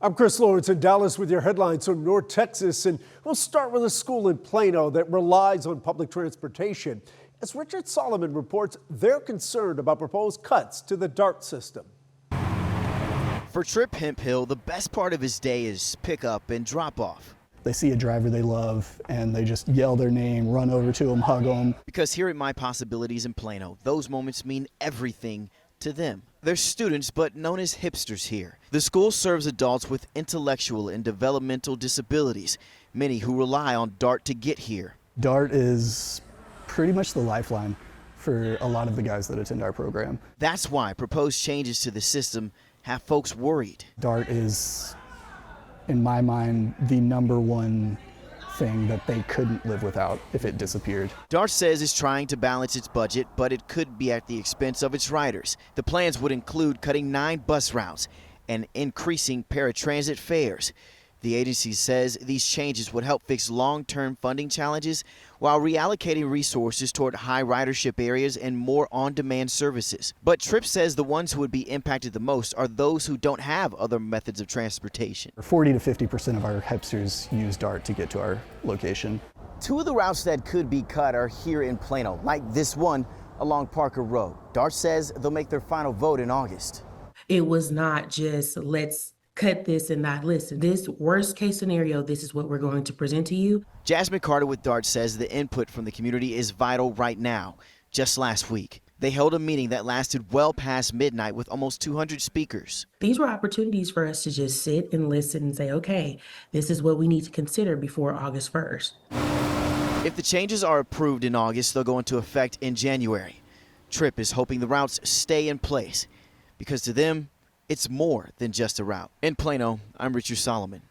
I'm Chris Lawrence in Dallas with your headlines from North Texas, and we'll start with a school in Plano that relies on public transportation. As Richard Solomon reports, they're concerned about proposed cuts to the DART system. For Trip Hemphill, the best part of his day is pick up and drop off. They see a driver they love and they just yell their name, run over to them, hug them. Because here at My Possibilities in Plano, those moments mean everything to them. They're students, but known as hipsters here. The school serves adults with intellectual and developmental disabilities, many who rely on DART to get here. DART is pretty much the lifeline for a lot of the guys that attend our program. That's why proposed changes to the system have folks worried. DART is, in my mind, the #1 thing that they couldn't live without if it disappeared. DART says it's trying to balance its budget, but it could be at the expense of its riders. The plans would include cutting 9 bus routes and increasing paratransit fares. The agency says these changes would help fix long-term funding challenges while reallocating resources toward high ridership areas and more on-demand services. But Tripp says the ones who would be impacted the most are those who don't have other methods of transportation. 40 to 50% of our hipsters use DART to get to our location. 2 of the routes that could be cut are here in Plano, like this one along Parker Road. DART says they'll make their final vote in August. It was not just let's cut this and not listen. This worst case scenario, this is what we're going to present to you. Jasmine Carter with DART says the input from the community is vital right now. Just last week, they held a meeting that lasted well past midnight with almost 200 speakers. These were opportunities for us to just sit and listen and say, okay, this is what we need to consider before August 1st. If the changes are approved in August, they'll go into effect in January. Tripp is hoping the routes stay in place because to them, it's more than just a route. In Plano, I'm Richard Solomon.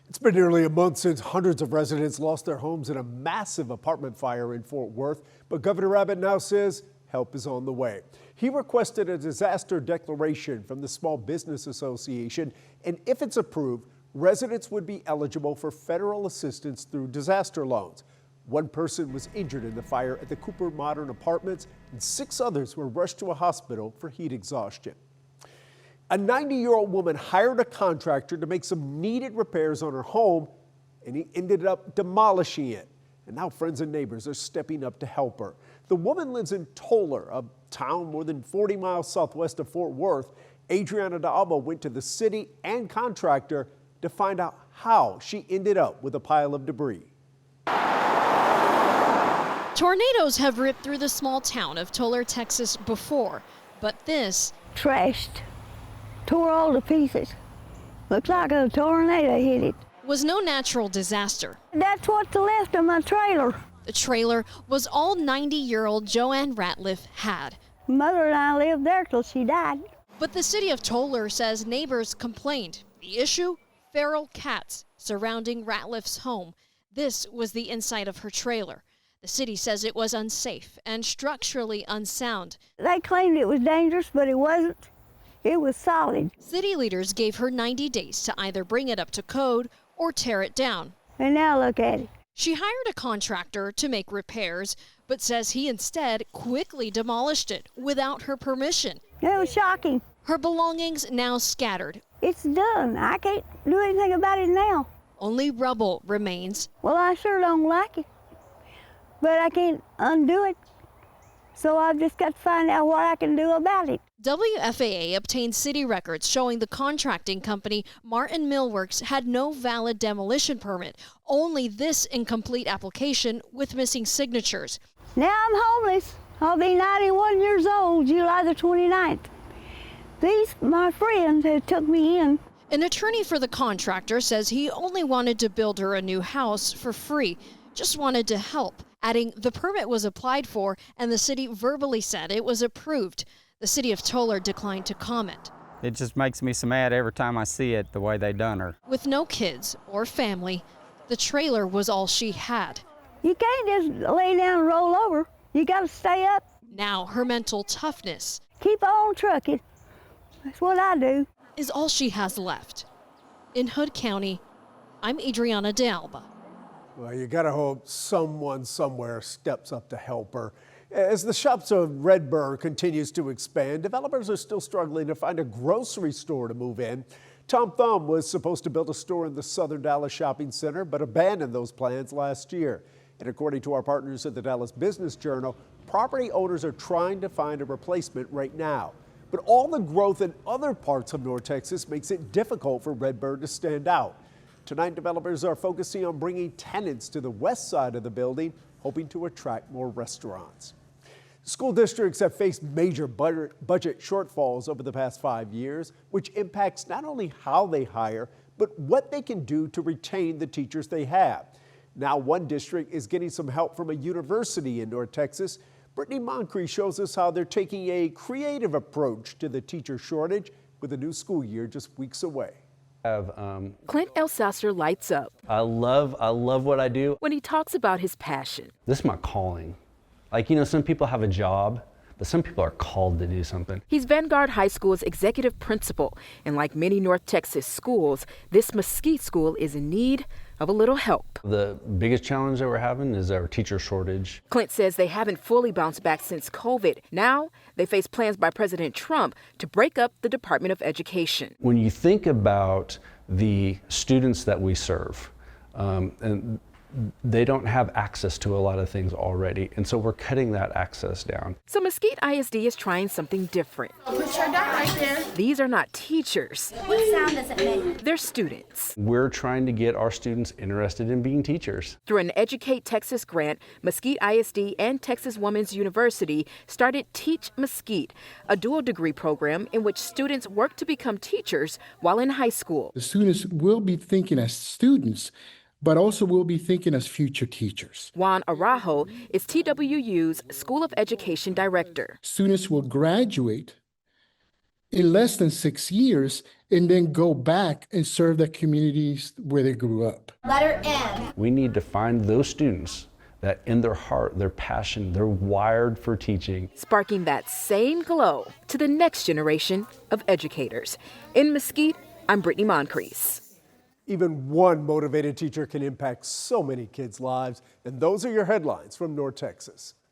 It's been nearly a month since hundreds of residents lost their homes in a massive apartment fire in Fort Worth, but Governor Abbott now says help is on the way. He requested a disaster declaration from the Small Business Association, and if it's approved, residents would be eligible for federal assistance through disaster loans. 1 person was injured in the fire at the Cooper Modern Apartments, and 6 others were rushed to a hospital for heat exhaustion. A 90-year-old woman hired a contractor to make some needed repairs on her home, and he ended up demolishing it. And now friends and neighbors are stepping up to help her. The woman lives in Toller, a town more than 40 miles southwest of Fort Worth. Adriana D'Alba went to the city and contractor to find out how she ended up with a pile of debris. Tornadoes have ripped through the small town of Toller, Texas before, but this trashed. Tore all to pieces. Looks like a tornado hit it. Was no natural disaster. That's what's left of my trailer. The trailer was all 90-year-old Joanne Ratliff had. Mother and I lived there till she died. But the city of Toller says neighbors complained. The issue? Feral cats surrounding Ratliff's home. This was the inside of her trailer. The city says it was unsafe and structurally unsound. They claimed it was dangerous, but it wasn't. It was solid. City leaders gave her 90 days to either bring it up to code or tear it down. And now look at it. She hired a contractor to make repairs, but says he instead quickly demolished it without her permission. It was shocking. Her belongings now scattered. It's done. I can't do anything about it now. Only rubble remains. Well, I sure don't like it, but I can't undo it. So I've just got to find out what I can do about it. WFAA obtained city records showing the contracting company Martin Millworks had no valid demolition permit, only this incomplete application with missing signatures. Now I'm homeless. I'll be 91 years old July the 29th. These, my friends, have took me in. An attorney for the contractor says he only wanted to build her a new house for free, just wanted to help, adding the permit was applied for and the city verbally said it was approved. The city of Toller declined to comment. It just makes me so mad every time I see it, the way they done her. With no kids or family, the trailer was all she had. You can't just lay down and roll over. You got to stay up. Now her mental toughness. Keep on trucking. That's what I do. Is all she has left. In Hood County, I'm Adriana D'Alba. Well, you gotta hope someone somewhere steps up to help her. As the shops of Redbird continues to expand, developers are still struggling to find a grocery store to move in. Tom Thumb was supposed to build a store in the Southern Dallas Shopping Center, but abandoned those plans last year. And according to our partners at the Dallas Business Journal, property owners are trying to find a replacement right now. But all the growth in other parts of North Texas makes it difficult for Redbird to stand out. Tonight, developers are focusing on bringing tenants to the west side of the building, hoping to attract more restaurants. School districts have faced major budget shortfalls over the past 5 years, which impacts not only how they hire, but what they can do to retain the teachers they have. Now one district is getting some help from a university in North Texas. Brittany Moncrief shows us how they're taking a creative approach to the teacher shortage with the new school year just weeks away. Clint Elsasser lights up I love what I do. when he talks about his passion. This is my calling. Like, some people have a job, but some people are called to do something. He's Vanguard High School's executive principal, and like many North Texas schools, this Mesquite school is in need of a little help. The biggest challenge that we're having is our teacher shortage. Clint says they haven't fully bounced back since COVID. Now they face plans by President Trump to break up the Department of Education. When you think about the students that we serve, and they don't have access to a lot of things already, and so we're cutting that access down. So Mesquite ISD is trying something different. Put your dot right there. These are not teachers. What sound does it make? They're students. We're trying to get our students interested in being teachers. Through an Educate Texas grant, Mesquite ISD and Texas Women's University started Teach Mesquite, a dual degree program in which students work to become teachers while in high school. The students will be thinking as students, but also will be thinking as future teachers. Juan Araujo is TWU's School of Education Director. Students will graduate in less than 6 years and then go back and serve the communities where they grew up. Letter N. We need to find those students that in their heart, their passion, they're wired for teaching. Sparking that same glow to the next generation of educators. In Mesquite, I'm Brittany Moncrief. Even one motivated teacher can impact so many kids' lives, and those are your headlines from North Texas.